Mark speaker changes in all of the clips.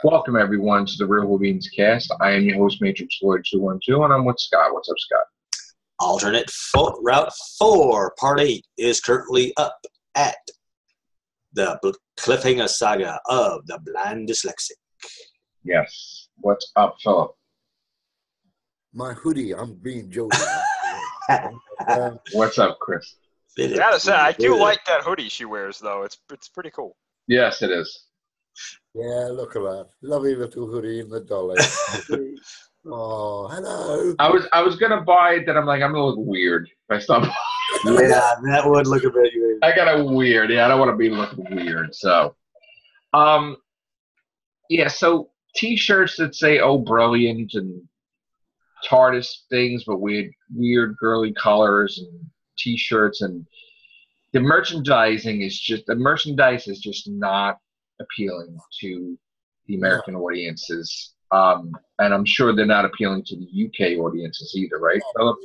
Speaker 1: Welcome, everyone, to the Real Whovians cast. I am your host, Matrix Lloyd 212, and I'm with Scott. What's up, Scott?
Speaker 2: Alternate Route 4, Part 8, is currently up at the cliffhanger saga of the Blind Dyslexic.
Speaker 1: Yes. What's up, Phillip?
Speaker 3: My hoodie, I'm being joked.
Speaker 1: What's up, Chris?
Speaker 4: I gotta say, I do like that hoodie she wears, though. It's pretty cool.
Speaker 1: Yes, it is.
Speaker 3: Yeah, look at that. Lovely little hoodie in the dolly. Oh, hello.
Speaker 1: I was gonna buy it, then I'm like, I'm gonna look weird if I stop.
Speaker 2: Yeah, that would look a bit weird.
Speaker 1: I got a weird. Yeah, I don't want to be looking weird. So, yeah. So T-shirts that say "Oh, brilliant" and TARDIS things, but weird girly colors and T-shirts, and the merchandise is just not appealing to the American audiences. And I'm sure they're not appealing to the UK audiences either, right, Phillip?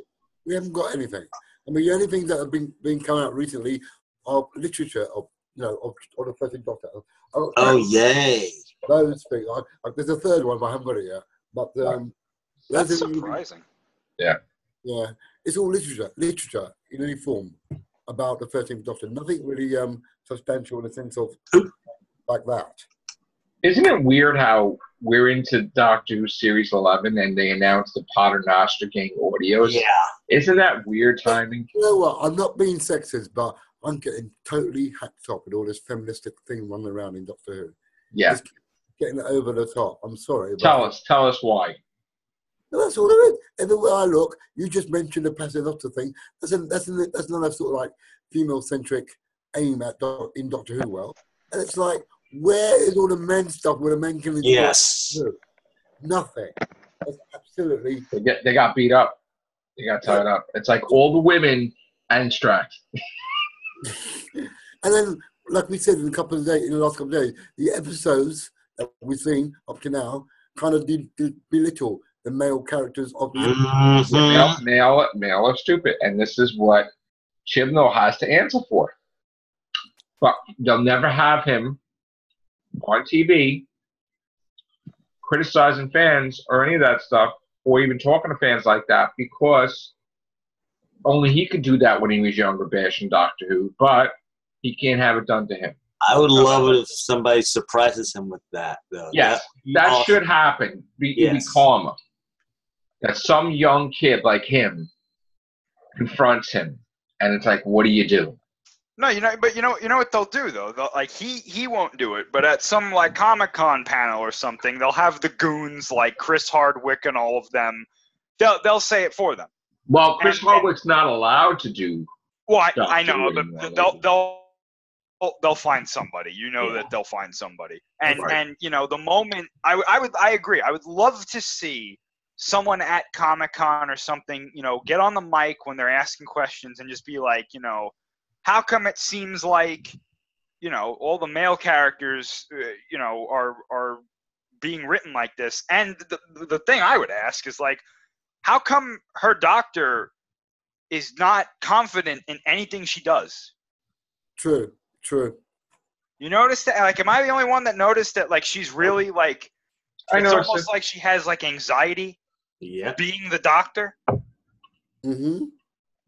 Speaker 3: We haven't got anything. I mean, the only things that have been coming out recently are literature of the 13th Doctor.
Speaker 2: Oh, yay.
Speaker 3: Those things. There's a third one, but I haven't got it yet. But
Speaker 4: That's surprising.
Speaker 3: Yeah, it's all literature in any form about the 13th Doctor. Nothing really substantial in the sense of like that.
Speaker 1: Isn't it weird how we're into Doctor Who Series 11 and they announced the Paternoster Gang audios?
Speaker 2: Yeah.
Speaker 1: Isn't that weird timing?
Speaker 3: You know what? I'm not being sexist, but I'm getting totally hacked up with all this feministic thing running around in Doctor Who.
Speaker 1: Yeah.
Speaker 3: It's getting over the top. I'm sorry.
Speaker 1: Tell us why.
Speaker 3: No, that's all it is. Everywhere I look, you just mentioned the Paternoster thing. That's another sort of like female-centric aim at in Doctor Who world. And it's like, where is all the men stuff where the men can do?
Speaker 2: Yes.
Speaker 3: Nothing. That's absolutely.
Speaker 1: They got beat up. They got tied up. It's like all the women and Strax.
Speaker 3: And then, like we said in the last couple of days, the episodes that we've seen up to now kind of did belittle the male characters of the
Speaker 2: Mm-hmm.
Speaker 1: Male are stupid, and this is what Chibnall has to answer for. But they'll never have him on TV criticizing fans or any of that stuff, or even talking to fans like that, because only he could do that when he was younger, bashing Doctor Who, but he can't have it done to him.
Speaker 2: I would love it if somebody surprises him with that, though.
Speaker 1: Yes, that should happen. It'd be karma. That some young kid like him confronts him, and it's like, what do you do?
Speaker 4: No, you know what they'll do though. He won't do it, but at some like Comic-Con panel or something, they'll have the goons like Chris Hardwick and all of them. They'll say it for them.
Speaker 1: Well, Chris Hardwick's not allowed to do.
Speaker 4: Well, I know, but they'll find somebody. You know that they'll find somebody. And
Speaker 1: Right.
Speaker 4: and the moment I agree. I would love to see someone at Comic-Con or something, get on the mic when they're asking questions and just be like, how come it seems like, all the male characters, are being written like this? And the thing I would ask is like, how come her doctor is not confident in anything she does?
Speaker 3: True.
Speaker 4: You notice that? Like, am I the only one that noticed that? Like, she's really like, it's almost like she has like anxiety.
Speaker 2: Yeah.
Speaker 4: Being the doctor.
Speaker 3: Mm-hmm.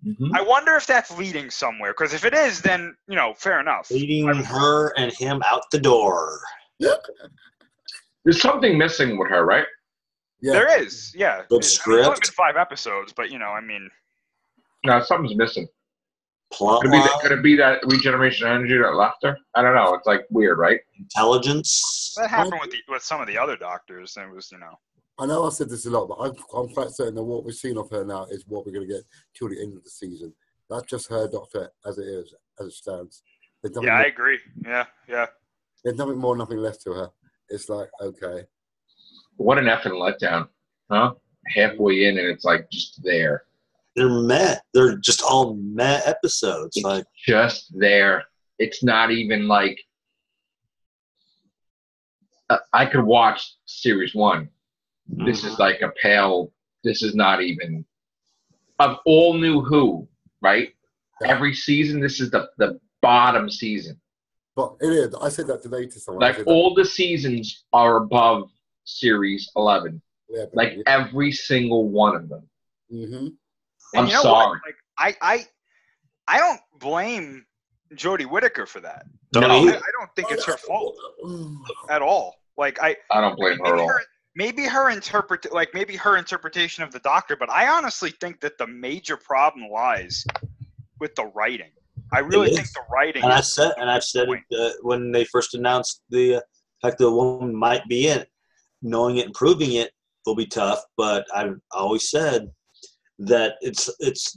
Speaker 1: Mm-hmm.
Speaker 4: I wonder if that's leading somewhere. Because if it is, then fair enough.
Speaker 2: Leading her and him out the door.
Speaker 1: There's something missing with her, right?
Speaker 3: Yeah.
Speaker 4: There is, yeah.
Speaker 2: Good
Speaker 4: It's only been
Speaker 2: script.
Speaker 4: 5 episodes, but
Speaker 1: No, something's missing.
Speaker 2: Plot
Speaker 1: Could it be that regeneration energy that left her? I don't know. It's like weird, right?
Speaker 2: intelligence.
Speaker 4: that happened with some of the other doctors. And it was,
Speaker 3: I know I've said this a lot, but I'm quite certain that what we're seeing of her now is what we're going to get till the end of the season. That's just her doctor as it is, as it stands.
Speaker 4: Yeah, I agree. Yeah.
Speaker 3: There's nothing more, nothing less to her. It's like, okay.
Speaker 1: What an effing letdown, huh? Halfway in, and it's like just there.
Speaker 2: They're meh. They're just all meh episodes.
Speaker 1: It's
Speaker 2: like
Speaker 1: just there. It's not even like I could watch series 1. This is like a pale. This is not even of all new Who, right?
Speaker 3: Yeah.
Speaker 1: Every season, this is the bottom season.
Speaker 3: But it is. I said that today to someone.
Speaker 1: Like all the seasons are above series 11.
Speaker 3: Yeah,
Speaker 1: Like every single one of them.
Speaker 3: Mm-hmm.
Speaker 1: I'm
Speaker 4: you know
Speaker 1: sorry.
Speaker 4: What? Like, I don't blame Jodie Whittaker for that.
Speaker 2: No.
Speaker 4: I don't think it's her fault at all. Like I
Speaker 1: don't blame her at all.
Speaker 4: Maybe her interpretation of the Doctor, but I honestly think that the major problem lies with the writing. I really think the writing.
Speaker 2: And I've said it when they first announced the fact that the woman might be in it, knowing it and proving it will be tough. But I've always said that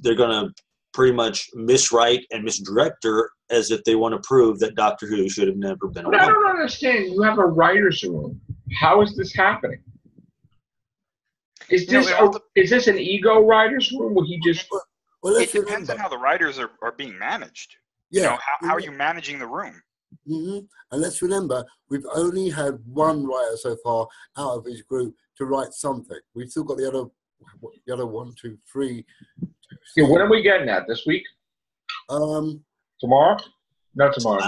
Speaker 2: they're going to pretty much miswrite and misdirect her as if they want to prove that Doctor Who should have never been a woman.
Speaker 1: I don't understand. You have a writer's room. How is this happening? Is this an ego writer's room where he just...
Speaker 3: Well,
Speaker 4: it depends on how the writers are being managed.
Speaker 3: Yeah.
Speaker 4: How are you managing the room?
Speaker 3: Mm-hmm. And let's remember, we've only had one writer so far out of his group to write something. We've still got the other 1, 2, 3.
Speaker 1: Yeah, when are we getting that? This week? Tomorrow? Not tomorrow.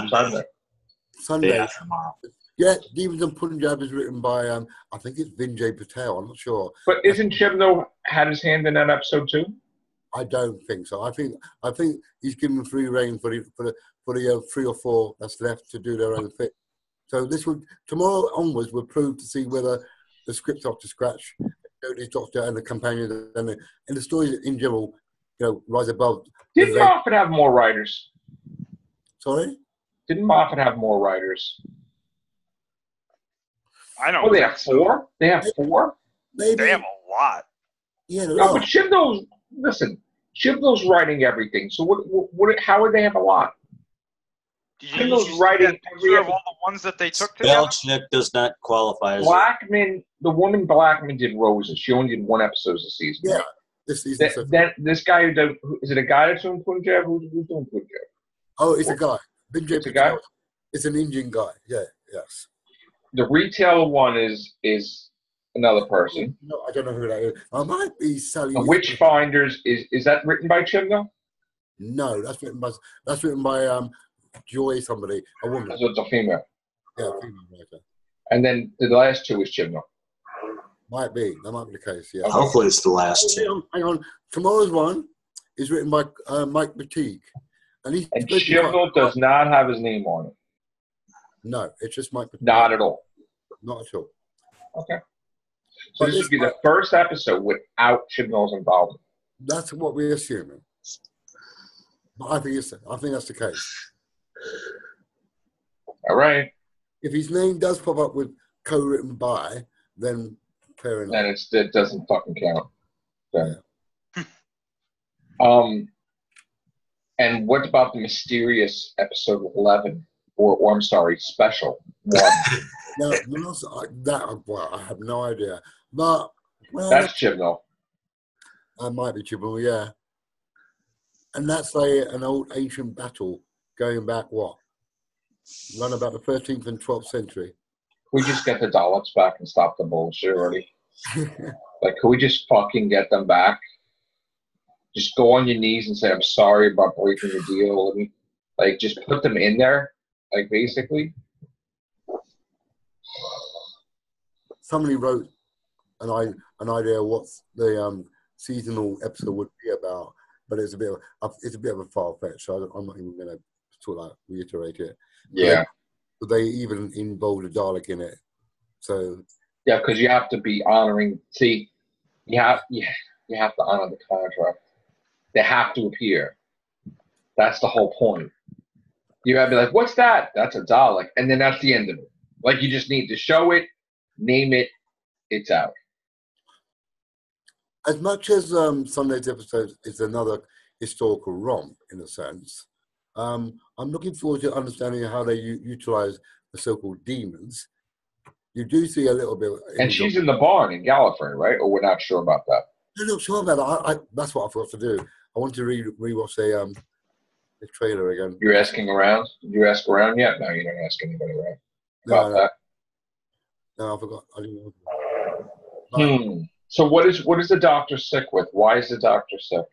Speaker 3: Sunday.
Speaker 2: Yeah, tomorrow.
Speaker 3: Yeah, Demons and Punjab is written by I think it's Vijay Patel. I'm not sure.
Speaker 1: But isn't Chibnall had his hand in that episode too?
Speaker 3: I don't think so. I think he's given free reign for the 3 or 4 that's left to do their own thing. So tomorrow onwards we'll prove to see whether the script's up to scratch, Jodie's Doctor and the companion and the stories in general, rise above.
Speaker 1: Didn't Moffat have more writers?
Speaker 3: Sorry?
Speaker 1: Didn't Moffat have more writers?
Speaker 4: I don't.
Speaker 1: Oh, they have 4. They have 4.
Speaker 3: Maybe
Speaker 4: they have a lot.
Speaker 3: Yeah,
Speaker 1: no, but Chibnall's writing everything. So what? How would they have a lot? Chibnall's writing
Speaker 4: every of all the ones that they took together.
Speaker 2: Belichick does not qualify as
Speaker 1: Blackman. The woman Blackman did Roses. She only did 1 episode a season.
Speaker 3: Yeah, this season.
Speaker 1: This guy who does, is it a guy that's doing Punjab? Who's doing Punjab?
Speaker 3: Oh, it's a guy.
Speaker 1: It's a guy.
Speaker 3: It's an Indian guy. Yeah. Yes.
Speaker 1: The retailer one is another person.
Speaker 3: No, I don't know who that is. I might be Sally.
Speaker 1: The Witchfinders is that written by Chibnall?
Speaker 3: No, that's written by Joy somebody, a woman.
Speaker 1: So it's a female.
Speaker 3: Yeah, female writer.
Speaker 1: And then the last 2 is Chibnall.
Speaker 3: Might be. That might be the case. Yeah.
Speaker 2: Hopefully, it's the last 2.
Speaker 3: Hang on. Tomorrow's one is written by Mike Bateague, and
Speaker 1: Chibnall does not have his name on it.
Speaker 3: No, it's just Mike Bateague.
Speaker 1: Not at all.
Speaker 3: Not at all.
Speaker 1: Okay. So this would be the first episode without Chibnall's involvement.
Speaker 3: That's what we're assuming. But I think that's the case.
Speaker 1: All right.
Speaker 3: If his name does pop up with co-written by, then fair enough.
Speaker 1: Then it doesn't fucking count. So.
Speaker 3: Yeah.
Speaker 1: And what about the mysterious episode 11? Or I'm sorry, special 1?
Speaker 3: No, I have no idea. But
Speaker 1: that's Chibnall.
Speaker 3: That might be Chibnall, yeah. And that's an old ancient battle going back run about the 13th and 12th century.
Speaker 1: We just get the Daleks back and stop the bullshit already. Like, can we just fucking get them back? Just go on your knees and say, I'm sorry about breaking the deal. Like, just put them in there. Like, basically.
Speaker 3: Somebody wrote an idea of what the seasonal episode would be about, but it's a bit of a far fetch. So I'm not even going to sort of reiterate it.
Speaker 1: Yeah.
Speaker 3: But they even involved a Dalek in it. So.
Speaker 1: Yeah, because you have to be honoring. See, you have to honor the contract. They have to appear. That's the whole point. You have to be like, what's that? That's a Dalek. And then that's the end of it. Like, you just need to show it, name it, it's out.
Speaker 3: As much as Sunday's episode is another historical romp, in a sense, I'm looking forward to understanding how they utilize the so-called demons. You do see a little bit.
Speaker 1: And she's in the barn in Gallifrey, right? Or we're not sure about that?
Speaker 3: I'm not sure about that. That's what I forgot to do. I want to rewatch the trailer again.
Speaker 1: You're asking around? Did you ask around yet? No, you don't ask anybody around about that.
Speaker 3: No, I forgot. I didn't know.
Speaker 1: So what is the Doctor sick with? Why is the Doctor sick?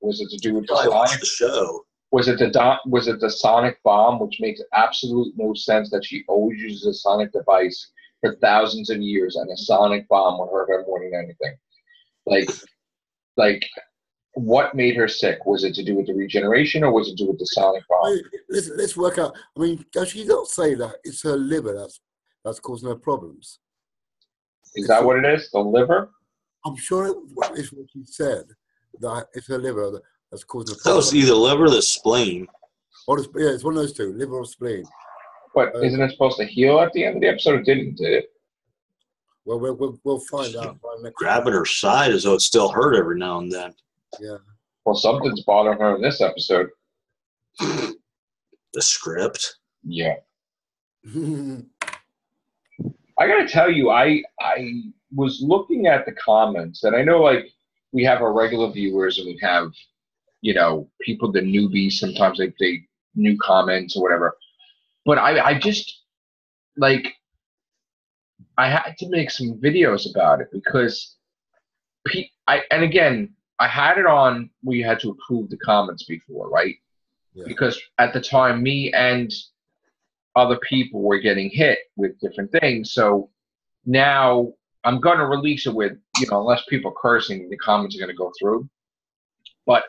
Speaker 1: Was it to do with
Speaker 2: I watched the show.
Speaker 1: Was it the sonic bomb, which makes absolute no sense that she always uses a sonic device for thousands of years, and a sonic bomb will hurt her more than anything. Like, what made her sick? Was it to do with the regeneration, or was it to do with the sonic bomb?
Speaker 3: Let's work out. I mean, does she not say that it's her liver that's causing her problems?
Speaker 1: Is that what it is? The liver?
Speaker 3: I'm sure it's what she said, that it's her liver that's causing her
Speaker 2: That
Speaker 3: problems.
Speaker 2: was either liver or the spleen.
Speaker 3: Or yeah, it's one of those two, liver or spleen.
Speaker 1: But isn't it supposed to heal at the end of the episode? It didn't, did it?
Speaker 3: Well, we'll find out.
Speaker 2: Grabbing her side as though it still hurt every now and then.
Speaker 3: Yeah.
Speaker 1: Well, something's bothering her in this episode.
Speaker 2: The script.
Speaker 1: Yeah. I gotta tell you, I was looking at the comments, and I know, like, we have our regular viewers, and we have, you know, people, the newbies. Sometimes they new comments or whatever. But I just, like, I had to make some videos about it because and again, I had it on. We had to approve the comments before, right?
Speaker 3: Yeah.
Speaker 1: Because at the time, me and other people were getting hit with different things. So now I'm going to release it with, you know, unless people are cursing, the comments are going to go through. But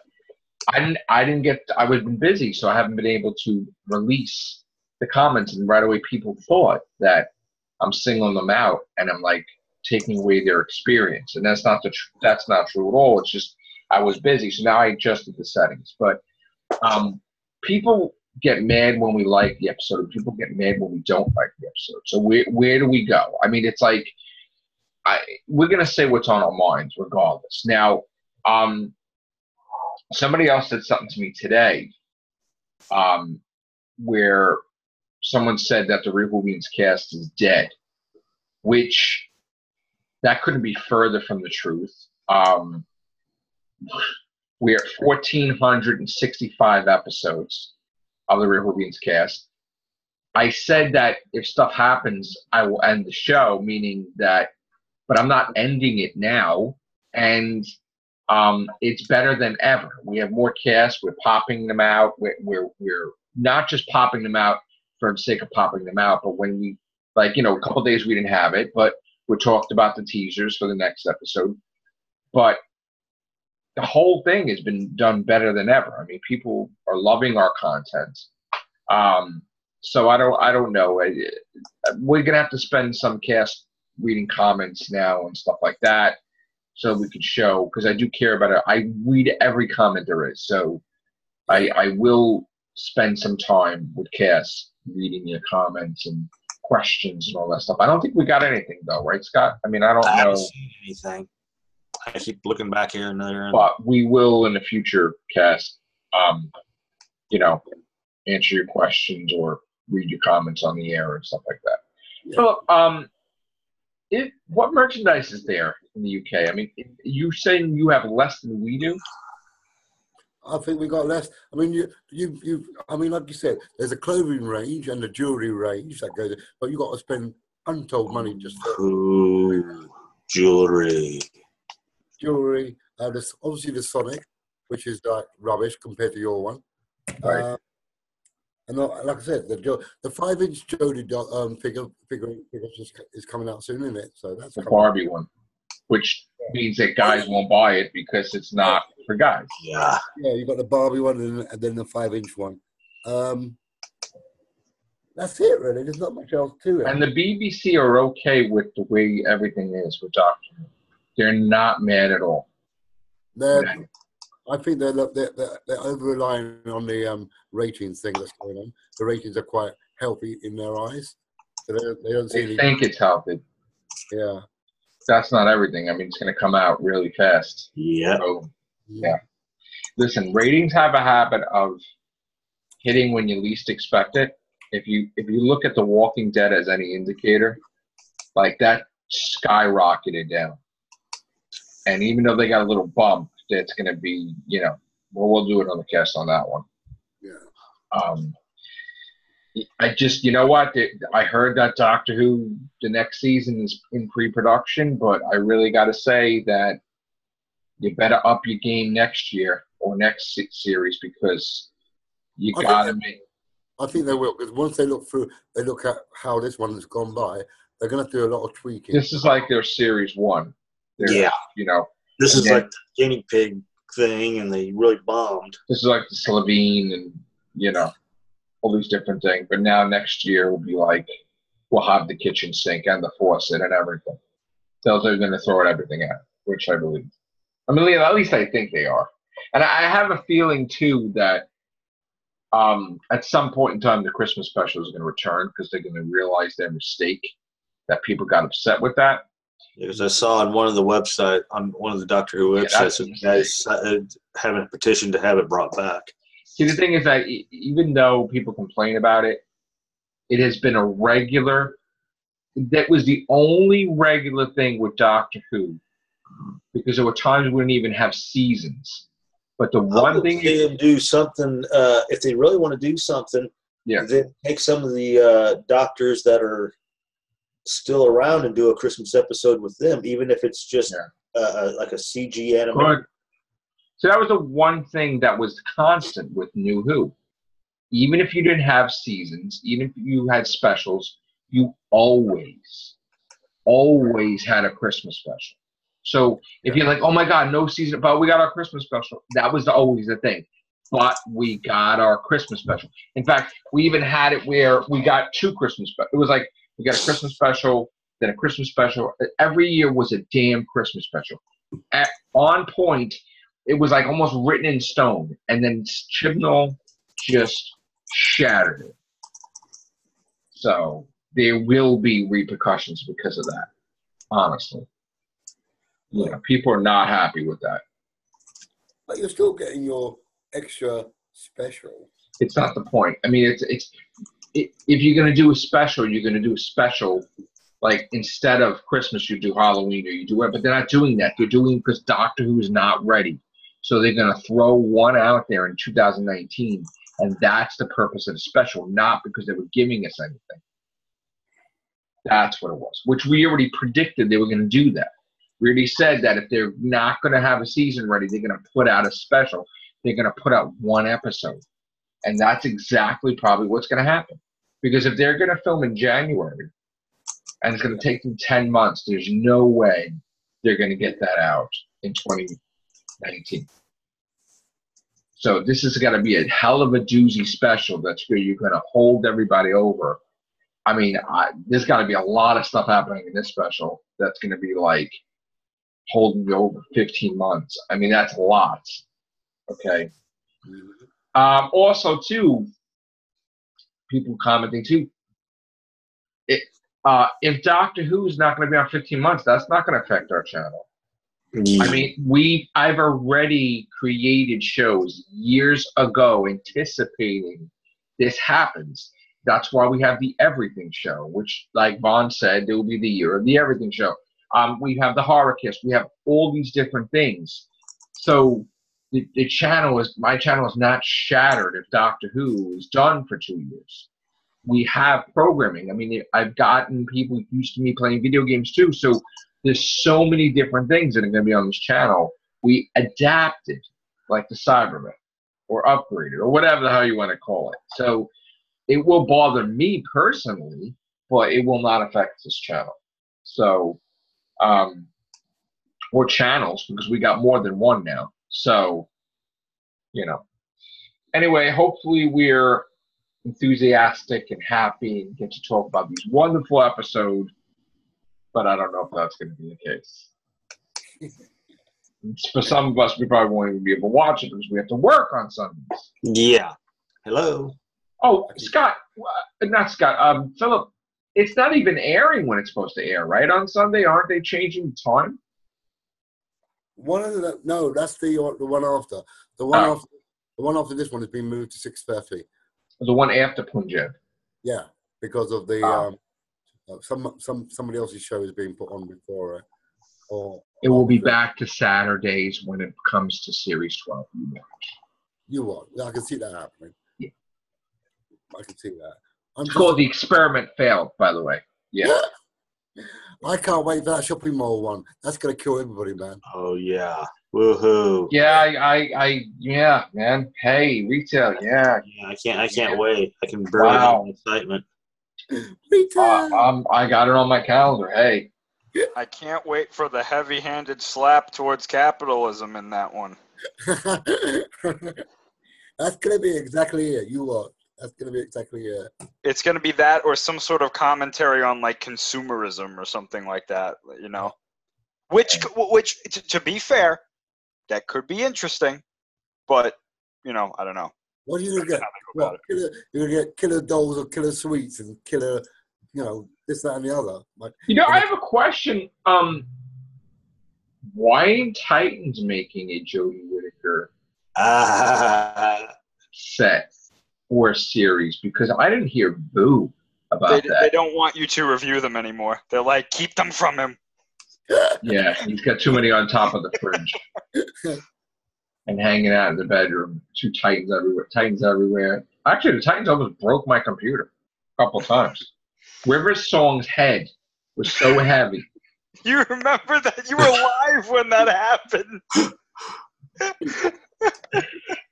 Speaker 1: I didn't get, I was been busy, so I haven't been able to release the comments. And right away, people thought that I'm singling them out and I'm like taking away their experience. And that's not that's not true at all. It's just I was busy. So now I adjusted the settings. But people get mad when we like the episode, and people get mad when we don't like the episode. So where do we go? I mean, it's like we're gonna say what's on our minds regardless. Now, somebody else said something to me today, where someone said that the Whovians cast is dead, which that couldn't be further from the truth. We're at 1,465 episodes of the Whovians cast. I said that if stuff happens, I will end the show, meaning that, but I'm not ending it now, and it's better than ever. We have more casts. We're popping them out. We're not just popping them out for the sake of popping them out, but when we, like, you know, a couple of days we didn't have it, but we talked about the teasers for the next episode. But the whole thing has been done better than ever. I mean, people are loving our content. So I don't know. We're gonna have to spend some cast reading comments now and stuff like that, so we could show, because I do care about it. I read every comment there is, so I will spend some time with Cass reading your comments and questions and all that stuff. I don't think we got anything though, right, Scott? I mean, I
Speaker 2: haven't seen anything. I keep looking back here and there.
Speaker 1: But we will in the future, Cass, you know, answer your questions or read your comments on the air and stuff like that. Yeah. So, what merchandise is there in the UK? I mean, you saying you have less than we do?
Speaker 3: I think we got less. I mean, I mean, like you said, there's a clothing range and a jewelry range that goes, but you got to spend untold money just for
Speaker 2: jewelry.
Speaker 3: Jewelry. There's obviously the Sonic, which is like rubbish compared to your one.
Speaker 1: Right.
Speaker 3: And like I said, the 5-inch Jodie figure is coming out soon, isn't it? So that's
Speaker 1: the Barbie one, which means that guys won't buy it because it's not for guys.
Speaker 2: Yeah.
Speaker 3: Yeah, you got the Barbie one and then the 5-inch one. That's it, really. There's not much else to it.
Speaker 1: And the BBC are okay with the way everything is with Doctor Who. They're not mad at all.
Speaker 3: I think they're over relying on the ratings thing that's going on. The ratings are quite healthy in their eyes. So they don't see
Speaker 1: They think it's healthy.
Speaker 3: Yeah.
Speaker 1: That's not everything. I mean, it's going to come out really fast.
Speaker 2: Yeah.
Speaker 1: So, yeah. Listen, ratings have a habit of hitting when you least expect it. If you look at The Walking Dead as any indicator, like that skyrocketed down. And even though they got a little bump, it's going to be, you know, we'll do it on the cast on that one.
Speaker 3: Yeah.
Speaker 1: I just, you know what? I heard that Doctor Who, the next season is in pre-production, but I really got to say that you better up your game next year or next series, because You gotta make.
Speaker 3: I think they will, because once they look at how this one has gone by, they're going to do a lot of tweaking.
Speaker 1: This is like their series 1.
Speaker 2: Yeah.
Speaker 1: You know.
Speaker 2: This is like the guinea pig thing, and they really bombed.
Speaker 1: This is like the Slovene and, you know, all these different things. But now next year will be like, we'll have the kitchen sink and the faucet and everything. So they're going to throw everything out, which I believe. I mean, at least I think they are. And I have a feeling, too, that at some point in time, the Christmas special is going to return because they're going to realize their mistake, that people got upset with that.
Speaker 2: Because I saw on one of the website, on one of the Doctor Who websites, that guys having a petition to have it brought back.
Speaker 1: See, the thing is that even though people complain about it, it has been a regular. That was the only regular thing with Doctor Who, because there were times we didn't even have seasons. But the one thing
Speaker 2: they do something if they really want to do something, then take some of the doctors that are still around and do a Christmas episode with them, even if it's just like a CG animation.
Speaker 1: So that was the one thing that was constant with New Who. Even if you didn't have seasons, even if you had specials, you always had a Christmas special. So if you're like, oh my God, no season, but we got our Christmas special, that was always the thing. But we got our Christmas special. In fact, we even had it where we got 2 Christmas specials. It was like we got a Christmas special, then a Christmas special. Every year was a damn Christmas special. On point, it was like almost written in stone. And then Chibnall just shattered it. So there will be repercussions because of that, honestly. Yeah, people are not happy with that.
Speaker 3: But you're still getting your extra special.
Speaker 1: It's not the point. I mean, if you're going to do a special, you're going to do a special. Like, instead of Christmas, you do Halloween or you do it. But they're not doing that. They're doing it because Doctor Who is not ready. So they're going to throw one out there in 2019. And that's the purpose of the special, not because they were giving us anything. That's what it was, which we already predicted they were going to do that. We already said that if they're not going to have a season ready, they're going to put out a special. They're going to put out 1 episode. And that's exactly probably what's going to happen. Because if they're going to film in January, and it's going to take them 10 months, there's no way they're going to get that out in 2019. So this is going to be a hell of a doozy special that's where you're going to hold everybody over. I mean, there's got to be a lot of stuff happening in this special that's going to be like holding you over 15 months. I mean, that's lots. Okay. Also, too, people commenting, too, if Doctor Who is not going to be on 15 months, that's not going to affect our channel. I mean, I've already created shows years ago anticipating this happens. That's why we have the Everything Show, which, like Vaughn said, there will be the year of the Everything Show. We have the Horror Kiss. We have all these different things. So my channel is not shattered if Doctor Who is done for 2 years. We have programming. I mean, I've gotten people used to me playing video games too. So there's so many different things that are going to be on this channel. We adapted, like the Cybermen, or upgraded, or whatever the hell you want to call it. So it will bother me personally, but it will not affect this channel. So, or channels, because we got more than one now. So, you know. Anyway, hopefully we're enthusiastic and happy and get to talk about these wonderful episodes, but I don't know if that's going to be the case. For some of us, we probably won't even be able to watch it because we have to work on Sundays.
Speaker 2: Yeah. Hello.
Speaker 1: Oh, Scott, not Scott, Phillip, it's not even airing when it's supposed to air, right? On Sunday, aren't they changing the time?
Speaker 3: No, that's the one after. The one after this one has been moved to 6:30.
Speaker 1: The one after Punjab.
Speaker 3: Yeah, because of the somebody else's show is being put on before.
Speaker 1: It will be back to Saturdays when it comes to Series 12.
Speaker 3: You will. Yeah, I can see that happening.
Speaker 1: Yeah.
Speaker 3: I can see that.
Speaker 1: It's called The Experiment Failed, by the way. Yeah.
Speaker 3: I can't wait for that shopping mall one. That's going to kill everybody, man.
Speaker 2: Oh, yeah. Woohoo!
Speaker 1: Yeah, man. Hey, retail, yeah.
Speaker 2: Yeah, I can't wait. I can barely hold excitement.
Speaker 3: Retail.
Speaker 1: I got it on my calendar. Hey.
Speaker 4: I can't wait for the heavy-handed slap towards capitalism in that one.
Speaker 3: That's gonna be exactly it. That's gonna be exactly it.
Speaker 4: It's going to be that or some sort of commentary on like consumerism or something like that, you know. Which to be fair, that could be interesting, but you know, I don't know.
Speaker 3: What are you gonna get? What, you're gonna get killer dolls or killer sweets and killer, this, that, and the other.
Speaker 1: I have a question. Why ain't Titans making a Jodie Whittaker set or series? Because I didn't hear boo about that.
Speaker 4: They don't want you to review them anymore. They're like, keep them from him.
Speaker 1: Yeah, he's got too many on top of the fridge and hanging out in the bedroom. 2 Titans everywhere. Actually, the Titans almost broke my computer a couple times. River Song's head was so heavy.
Speaker 4: You remember that? You were live when that happened.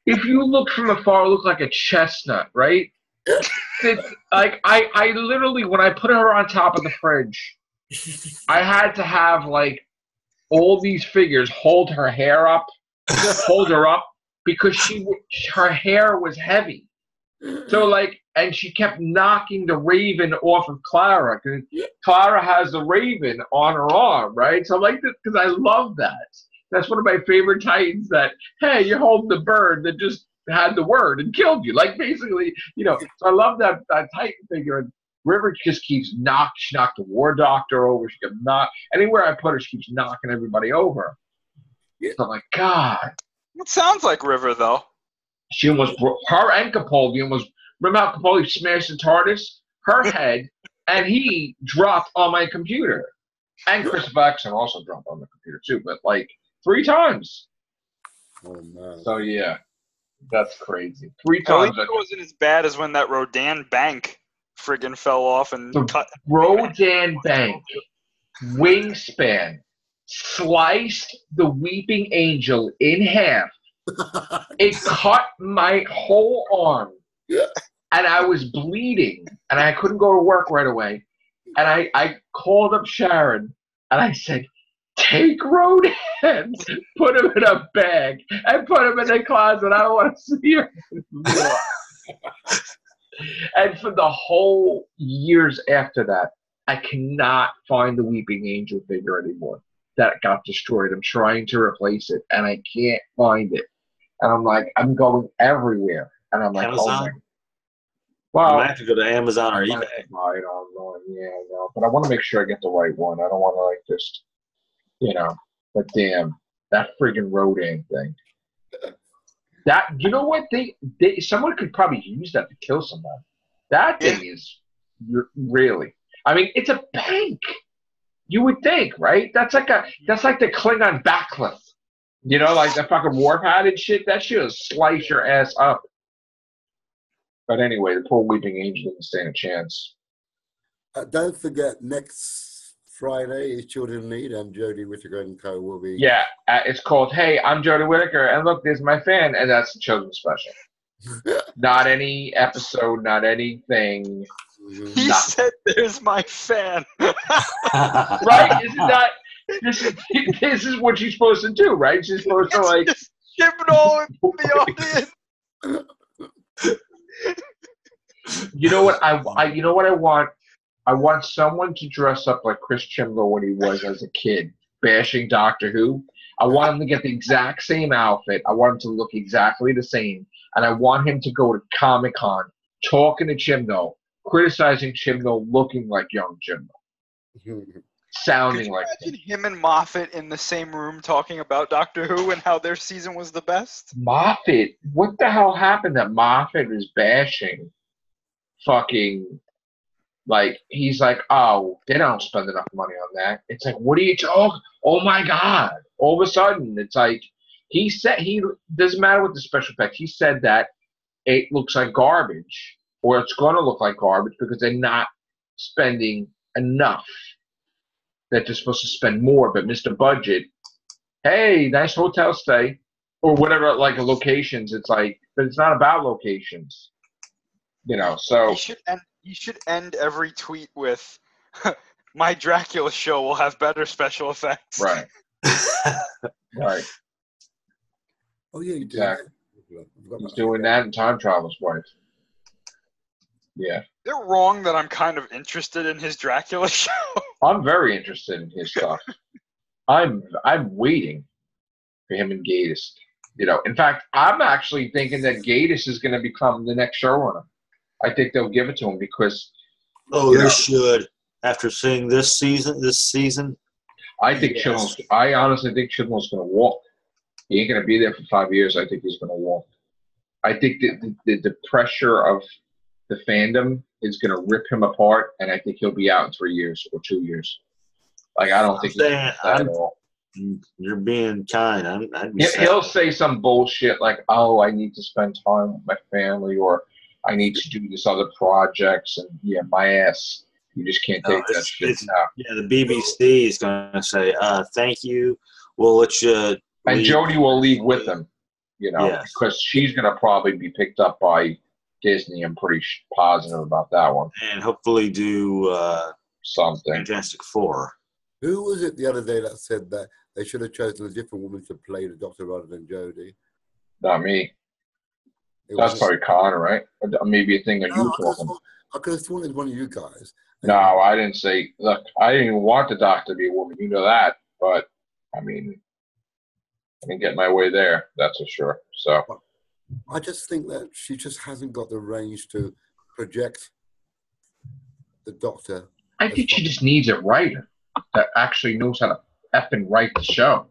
Speaker 1: If you look from afar, it looked like a chestnut, right? It's like I literally, when I put her on top of the fridge, I had to have like all these figures hold her hair up, hold her up, because her hair was heavy. So like, and she kept knocking the Raven off of Clara, because Clara has the Raven on her arm, right? So I like this because I love that. That's one of my favorite Titans. That, hey, you're holding the bird that just had the word and killed you. Like, basically, So I love that Titan figure. And River just keeps she knocked the War Doctor over. She kept anywhere I put her, she keeps knocking everybody over. So I'm like, God.
Speaker 4: It sounds like River, though.
Speaker 1: She almost broke her and Capaldi. Remember how Capaldi smashed the TARDIS? Her head, and he dropped on my computer. And Chris Baxter also dropped on the computer too, but like 3 times.
Speaker 3: Oh man!
Speaker 1: So yeah, that's crazy. 3 times.
Speaker 4: It wasn't as bad as when that Rodan bank friggin' fell off and cut.
Speaker 1: Rodan bank wingspan sliced the Weeping Angel in half. It cut my whole arm, and I was bleeding, and I couldn't go to work right away. And I called up Sharon, and I said, take Rodan, put him in a bag, and put him in the closet. I don't want to see him anymore. And for the whole years after that, I cannot find the Weeping Angel figure anymore. That got destroyed. I'm trying to replace it, and I can't find it. And I'm like, I'm going everywhere. And I'm like,
Speaker 2: Amazon?
Speaker 1: Well,
Speaker 2: you might have to go to Amazon or eBay.
Speaker 1: But I want to make sure I get the right one. I don't want to like just, but damn, that friggin' Rodan thing. That, you know what? Someone could probably use that to kill somebody. That thing is really, I mean, it's a bank. You would think, right? That's like the Klingon backcliff. Like the fucking warp pad and shit. That shit will slice your ass up. But anyway, the poor Weeping Angel didn't stand a chance.
Speaker 3: Don't forget, next Friday is Children in Need, and Jodie Whittaker and co will be.
Speaker 1: Yeah, it's called Hey, I'm Jodie Whittaker, and look, there's my fan, and that's the children's special. Not any episode, not anything.
Speaker 4: He said, "There's my fan."
Speaker 1: Right? Isn't that? This is what she's supposed to do, right? She's supposed to like
Speaker 4: skip it all in the audience.
Speaker 1: You know what I want? I want someone to dress up like Chris Chibnall when he was as a kid, bashing Doctor Who. I want him to get the exact same outfit. I want him to look exactly the same. And I want him to go to Comic-Con talking to Chibnall, criticizing Chibnall, looking like young Chibnall. Sounding like
Speaker 4: him and Moffat in the same room talking about Doctor Who and how their season was the best.
Speaker 1: Moffat, what the hell happened that Moffat was bashing fucking, like, he's like, oh, they don't spend enough money on that. It's like, what are you talking? Oh my God. All of a sudden, it's like, he doesn't matter what the special effects, he said that it looks like garbage, or it's going to look like garbage because they're not spending enough. That they're supposed to spend more, but Mr. Budget hey, nice hotel stay, or whatever, like locations. It's like, but it's not about locations, So
Speaker 4: You should end every tweet with, "My Dracula show will have better special effects."
Speaker 1: right, right,
Speaker 3: Oh yeah, you
Speaker 1: exactly.
Speaker 3: did.
Speaker 1: He's doing that in Time Traveler's Wife. Yeah,
Speaker 4: They're wrong that I'm kind of interested in his Dracula show.
Speaker 1: I'm very interested in his stuff. I'm waiting for him and Gatiss. In fact, I'm actually thinking that Gatiss is going to become the next showrunner. I think they'll give it to him because.
Speaker 2: Oh, they should. After seeing this season,
Speaker 1: I think I honestly think Chibnall's going to walk. He ain't going to be there for 5 years. I think he's going to walk. I think that the pressure of the fandom is going to rip him apart, and I think he'll be out in 3 years or 2 years. Like, I don't think he's that at all.
Speaker 2: You're being kind.
Speaker 1: He'll say some bullshit like, "Oh, I need to spend time with my family," or "I need to do this other projects," and yeah, my ass. You just can't take that shit now.
Speaker 2: Yeah, the BBC is going to say, "Thank you. We'll let you."
Speaker 1: And Jodie will leave with them, because she's going to probably be picked up by Disney. I'm pretty positive about that one.
Speaker 2: And hopefully do
Speaker 1: something.
Speaker 2: Fantastic Four.
Speaker 3: Who was it the other day that said that they should have chosen a different woman to play the Doctor rather than Jodie?
Speaker 1: Not me. That's probably Connor, right? Or maybe a thing that you told him.
Speaker 3: I could have sworn it was one of you guys.
Speaker 1: No, I didn't say. Look, I didn't even want the Doctor to be a woman. You know that, but I mean, I didn't get my way there. That's for sure. So
Speaker 3: I just think that she just hasn't got the range to project the Doctor.
Speaker 1: I think she just needs a writer that actually knows how to effing write the show.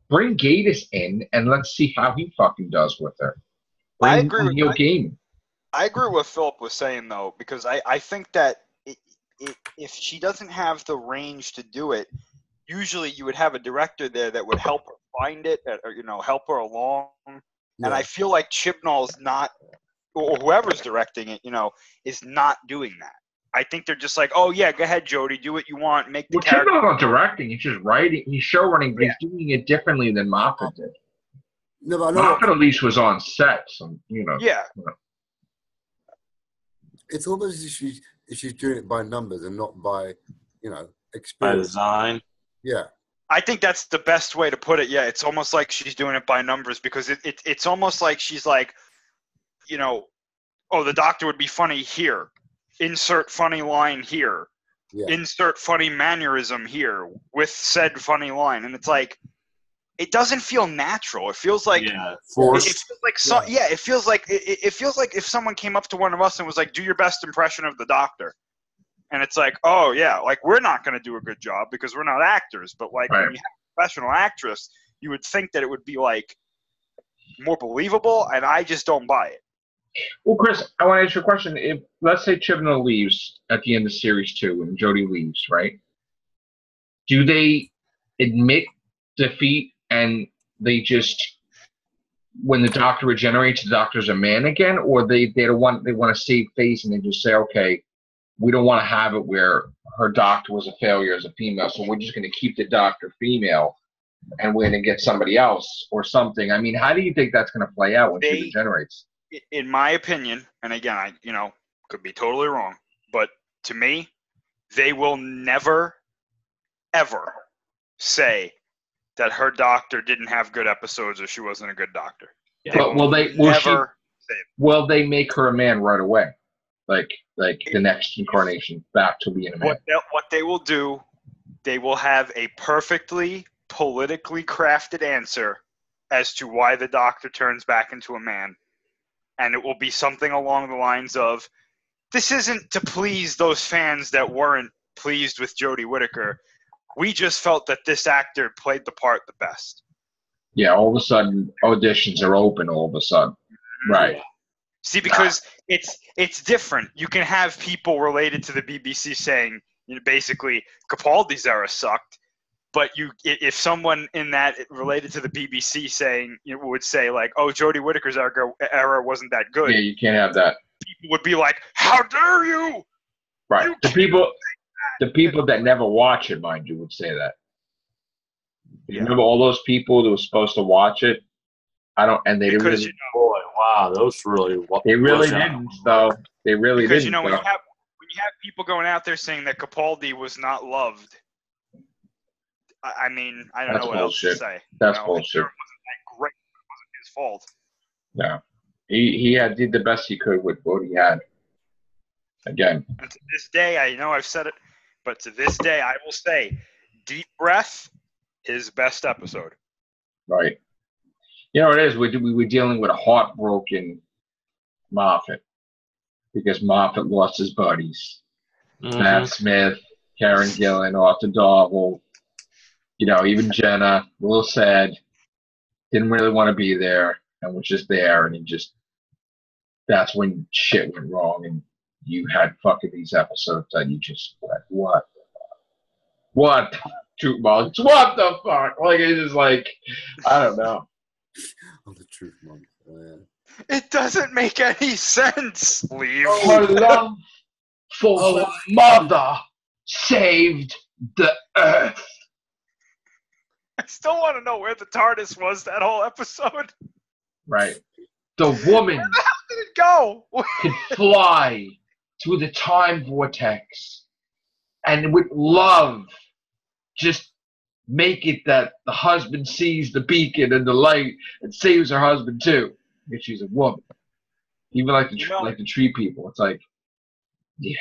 Speaker 1: Bring Gatiss in and let's see how he fucking does with her.
Speaker 4: I agree with
Speaker 1: Neil Gaiman.
Speaker 4: I agree with what Phillip was saying though, because I think that if she doesn't have the range to do it, usually you would have a director there that would help her find it, or help her along. Yeah. And I feel like Chibnall's not, or whoever's directing it, is not doing that. I think they're just like, "Oh yeah, go ahead, Jodie, do what you want, make the character."
Speaker 1: Chibnall's not directing; he's just writing. He's show running, but he's doing it differently than Moffat did.
Speaker 3: No, but I know
Speaker 1: Moffat at least was on set, so
Speaker 4: Yeah.
Speaker 3: It's almost as if she's doing it by numbers and not by, experience.
Speaker 2: By design.
Speaker 3: Yeah.
Speaker 4: I think that's the best way to put it. Yeah, it's almost like she's doing it by numbers because it's almost like she's like, "Oh, the Doctor would be funny here. Insert funny line here. Yeah. Insert funny mannerism here with said funny line." And it's like, it doesn't feel natural. It feels like
Speaker 2: forced.
Speaker 4: It feels like it feels like it feels like if someone came up to one of us and was like, "Do your best impression of the Doctor," and it's like, "Oh yeah, like we're not going to do a good job because we're not actors." But like when you have a professional actress, you would think that it would be like more believable, and I just don't buy it.
Speaker 1: Well, Chris, I want to ask you a question. If let's say Chibnall leaves at the end of series 2 and Jodie leaves, right? Do they admit defeat and they just, when the Doctor regenerates, the Doctor's a man again, or they want to save face and they just say, "Okay, we don't want to have it where her Doctor was a failure as a female, so we're just going to keep the Doctor female and we're going to get somebody else or something." I mean, how do you think that's going to play out when she regenerates?
Speaker 4: In my opinion, and again, I could be totally wrong, but to me, they will never, ever say that her Doctor didn't have good episodes or she wasn't a good Doctor.
Speaker 1: But will they make her a man right away? Like the next incarnation back to being a man?
Speaker 4: What they will do, they will have a perfectly politically crafted answer as to why the Doctor turns back into a man. And it will be something along the lines of, "This isn't to please those fans that weren't pleased with Jodie Whittaker. We just felt that this actor played the part the best."
Speaker 1: Yeah, all of a sudden, auditions are open all of a sudden. Right.
Speaker 4: See, because it's different. You can have people related to the BBC saying, basically, Capaldi's era sucked. But if someone in that related to the BBC saying, would say like, "Oh, Jodie Whittaker's era wasn't that good."
Speaker 1: Yeah, you can't have that.
Speaker 4: People would be like, "How dare you!"
Speaker 1: Right. The people that never watch it, mind you, would say that.
Speaker 4: Yeah.
Speaker 1: Remember all those people that were supposed to watch it? And they
Speaker 4: Because
Speaker 1: really,
Speaker 2: Boy, wow, those really.
Speaker 1: they really
Speaker 2: was out.
Speaker 1: didn't, though. They really
Speaker 4: because
Speaker 1: didn't.
Speaker 4: when you
Speaker 1: though.
Speaker 4: have people going out there saying that Capaldi was not loved, I mean, I don't
Speaker 1: That's
Speaker 4: know what else to
Speaker 1: bullshit.
Speaker 4: say.
Speaker 1: That's
Speaker 4: Sure,
Speaker 1: bullshit.
Speaker 4: it wasn't that great. It wasn't his fault.
Speaker 1: No, he did the best he could with what he had. Again,
Speaker 4: And to this day, I know I've said it, but to this day, I will say, Deep Breath, his best episode.
Speaker 1: right? You know what it is? We were dealing with a heartbroken Moffat because Moffat lost his buddies. Matt Smith, Karen Gillan, Arthur Darvill, even Jenna, a little sad, didn't really want to be there and was just there, and that's when shit went wrong, and you had fucking these episodes that you just went, what? Truth Monks, what the fuck? Like, it's just like, I don't know.
Speaker 3: I'm the truth, Mom.
Speaker 4: It doesn't make any sense. Leave.
Speaker 1: Her love for her mother saved the earth.
Speaker 4: I still want to know where the TARDIS was that whole episode.
Speaker 1: Right. The woman
Speaker 4: Where the hell did it go?
Speaker 1: could fly through the time vortex and with love just make it that the husband sees the beacon and the light and saves her husband too if she's a woman. Even like the tree people. It's like, yeah.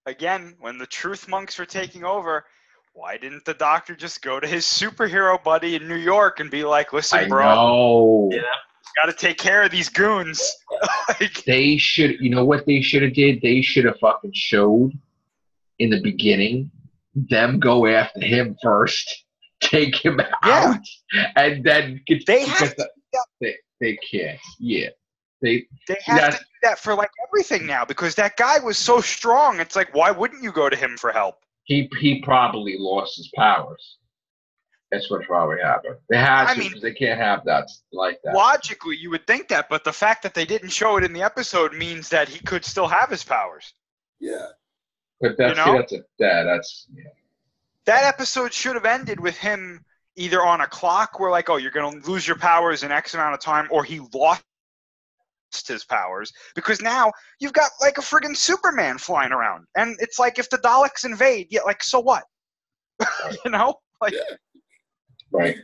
Speaker 4: Again, when the truth monks were taking over, why didn't the Doctor just go to his superhero buddy in New York and be like, listen, bro,
Speaker 1: know.
Speaker 4: Yeah, got to take care of these goons.
Speaker 1: They should, what they should have did? They should have fucking showed in the beginning them go after him first, take him out, and then
Speaker 4: they have to
Speaker 1: they can't. Yeah.
Speaker 4: They have to do that for like everything now because that guy was so strong. It's like, why wouldn't you go to him for help?
Speaker 1: He probably lost his powers. That's what probably happened. They had to because they can't have that like that.
Speaker 4: Logically, you would think that, but the fact that they didn't show it in the episode means that he could still have his powers.
Speaker 3: Yeah.
Speaker 1: But that's
Speaker 4: That episode should have ended with him either on a clock where like, oh, you're going to lose your powers in X amount of time, or he lost his powers, because now you've got like a friggin' Superman flying around, and it's like if the Daleks invade, like so what? Like
Speaker 1: right.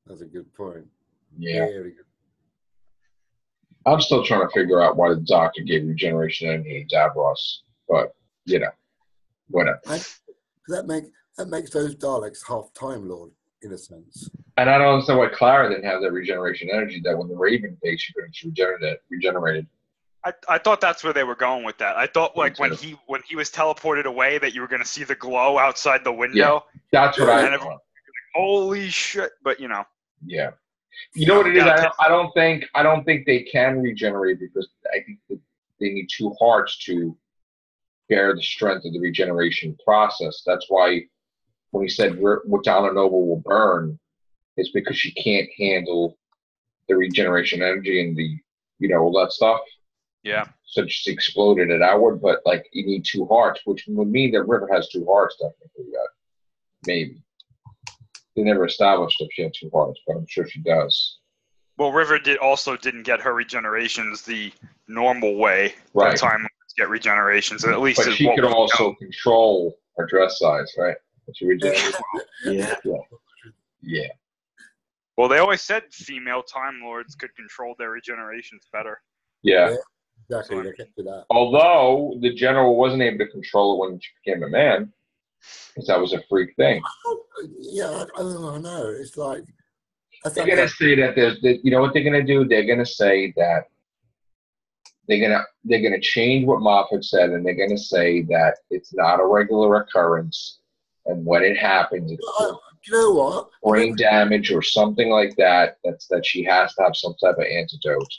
Speaker 3: That's a good point.
Speaker 1: Yeah.
Speaker 3: Very good.
Speaker 1: I'm still trying to figure out why the Doctor gave regeneration energy to Davros, but whatever.
Speaker 3: That makes those Daleks half Time Lord in a sense.
Speaker 1: And I don't understand why Clara didn't have that regeneration energy that when the Raven came, she couldn't regenerated.
Speaker 4: I thought that's where they were going with that. I thought like when he was teleported away that you were going to see the glow outside the window.
Speaker 1: Yeah, that's what I thought.
Speaker 4: Holy shit! But
Speaker 1: Yeah. You know what it is? I don't think they can regenerate because I think that they need two hearts to bear the strength of the regeneration process. That's why when he said what Donna Nova will burn, it's because she can't handle the regeneration energy and the all that stuff.
Speaker 4: Yeah.
Speaker 1: So just exploded it outward, but like you need two hearts, which would mean that River has two hearts technically. Maybe. They never established if she had two hearts, but I'm sure she does.
Speaker 4: Well, River didn't get her regenerations the normal way.
Speaker 1: Right.
Speaker 4: The time get regenerations, at least.
Speaker 1: But she could also control her dress size, right? Yeah.
Speaker 4: Well, they always said female Time Lords could control their regenerations better.
Speaker 1: Yeah.
Speaker 3: Exactly. They kept to that.
Speaker 1: Although the general wasn't able to control it when she became a man, because that was a freak thing.
Speaker 3: Yeah, I know. It's like
Speaker 1: they're gonna say that you know what they're gonna do? They're gonna say that they're gonna change what Moffat said, and they're gonna say that it's not a regular occurrence, and when it happens, it's
Speaker 3: you know what?
Speaker 1: brain damage or something like that. That she has to have some type of antidote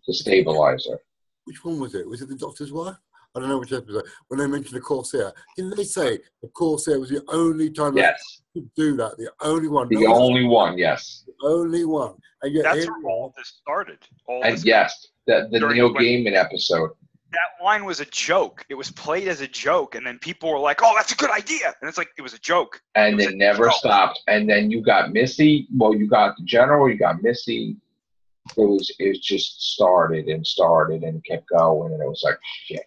Speaker 1: to stabilize her.
Speaker 3: Which one was it? Was it the Doctor's wife? I don't know which episode. When they mentioned the Corsair, didn't they say the Corsair was the only time they could do that? The only one.
Speaker 1: The only one, yes.
Speaker 3: The only one. And yet
Speaker 4: that's where all this started.
Speaker 1: The Neil Gaiman episode.
Speaker 4: that line was a joke. It was played as a joke, and then people were like, "Oh, that's a good idea," and it's like it was a joke.
Speaker 1: And it never stopped. And then you got Missy. Well, you got the General. You got Missy. It just started and kept going, and it was like shit.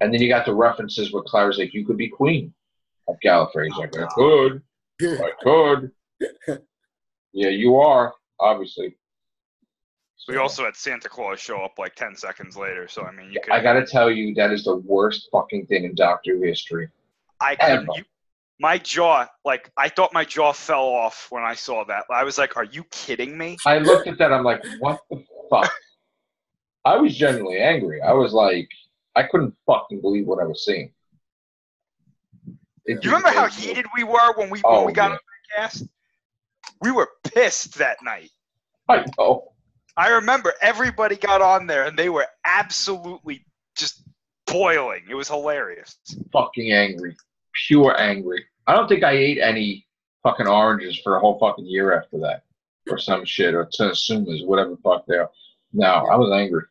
Speaker 1: And then you got the references where Clara's like, "You could be queen of Gallifrey." He's like, "I could." Yeah, you are obviously.
Speaker 4: We also had Santa Claus show up like 10 seconds later, so I mean, you could.
Speaker 1: I gotta tell you, that is the worst fucking thing in Doctor Who history.
Speaker 4: I couldn't. My jaw, like, I thought my jaw fell off when I saw that. I was like, "Are you kidding me?"
Speaker 1: I looked at that. I'm like, "What the fuck?" I was genuinely angry. I was like, I couldn't fucking believe what I was seeing.
Speaker 4: You remember how heated we were when we got on the cast? We were pissed that night.
Speaker 1: I know.
Speaker 4: I remember everybody got on there and they were absolutely just boiling. It was hilarious.
Speaker 1: Fucking angry. Pure angry. I don't think I ate any fucking oranges for a whole fucking year after that. Or some shit. Or Tsumas, whatever the fuck they are. No, I was angry.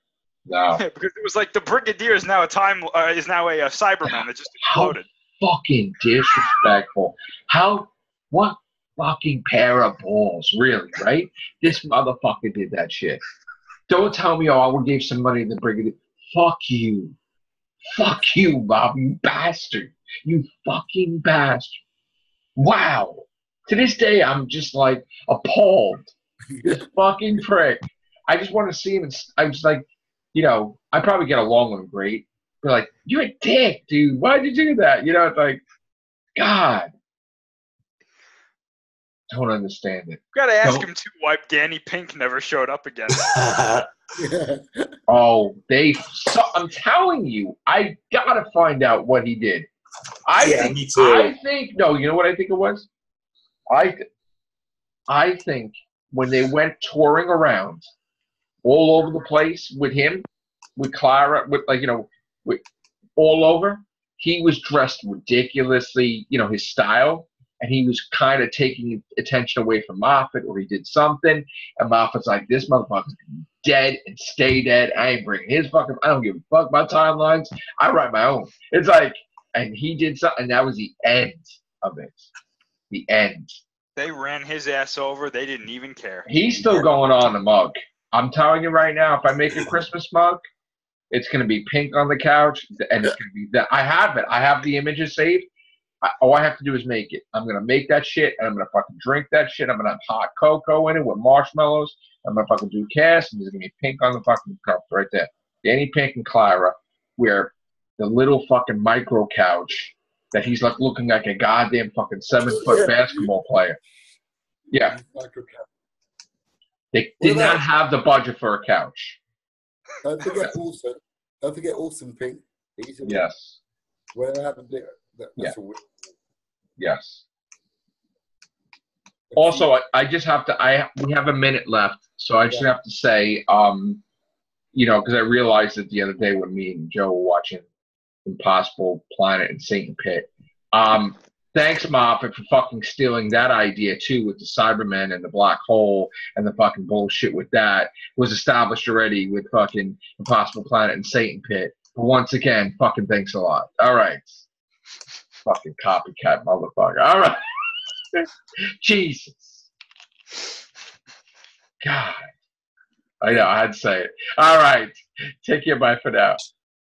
Speaker 1: No.
Speaker 4: Yeah, because it was like the Brigadier is now a Cyberman that just exploded.
Speaker 1: How fucking disrespectful. What fucking pair of balls, really, right? This motherfucker did that shit. Don't tell me, I would give some money to the Brigadier. Fuck you. Fuck you, Bob, you bastard. You fucking bastard. Wow. To this day, I'm just like appalled. This fucking prick. I just want to see him. I'm just like, I probably get along with him great. But like, you're a dick, dude. Why'd you do that? It's like, God. Don't understand it.
Speaker 4: Gotta ask him too why Danny Pink never showed up again.
Speaker 1: I'm telling you, I gotta find out what he did.
Speaker 2: Me too.
Speaker 1: I think no. You know what I think it was? I think when they went touring around all over the place with him, with Clara, with all over, he was dressed ridiculously. His style. And he was kind of taking attention away from Moffat, or he did something. And Moffat's like, this motherfucker's dead and stay dead. I ain't bringing his fucking, I don't give a fuck my timelines. I write my own. It's like, and he did something, and that was the end of it. The end.
Speaker 4: They ran his ass over. They didn't even care.
Speaker 1: He's still going on the mug. I'm telling you right now, if I make a Christmas mug, it's going to be pink on the couch, and it's going to be that. I have it. I have the images saved. All I have to do is make it. I'm going to make that shit, and I'm going to fucking drink that shit. I'm going to have hot cocoa in it with marshmallows. I'm going to fucking do cast, and there's going to be pink on the fucking cup right there. Danny Pink and Clara, where the little fucking micro couch that he's like looking like a goddamn fucking 7-foot basketball player. Yeah. They did not have the budget for a couch.
Speaker 3: Don't forget Olsen Pink.
Speaker 1: Yes.
Speaker 3: Whatever happened there.
Speaker 1: Yeah. Yes. Also, I just have to. We have a minute left, so I just have to say, because I realized it the other day when me and Joe were watching Impossible Planet and Satan Pit. Thanks, Moffat, for fucking stealing that idea too, with the Cybermen and the black hole and the fucking bullshit with that. It was established already with fucking Impossible Planet and Satan Pit. But once again, fucking thanks a lot. All right. Fucking copycat motherfucker. All right. Jesus. God. I know, I had to say it. All right. Take care. Bye for now.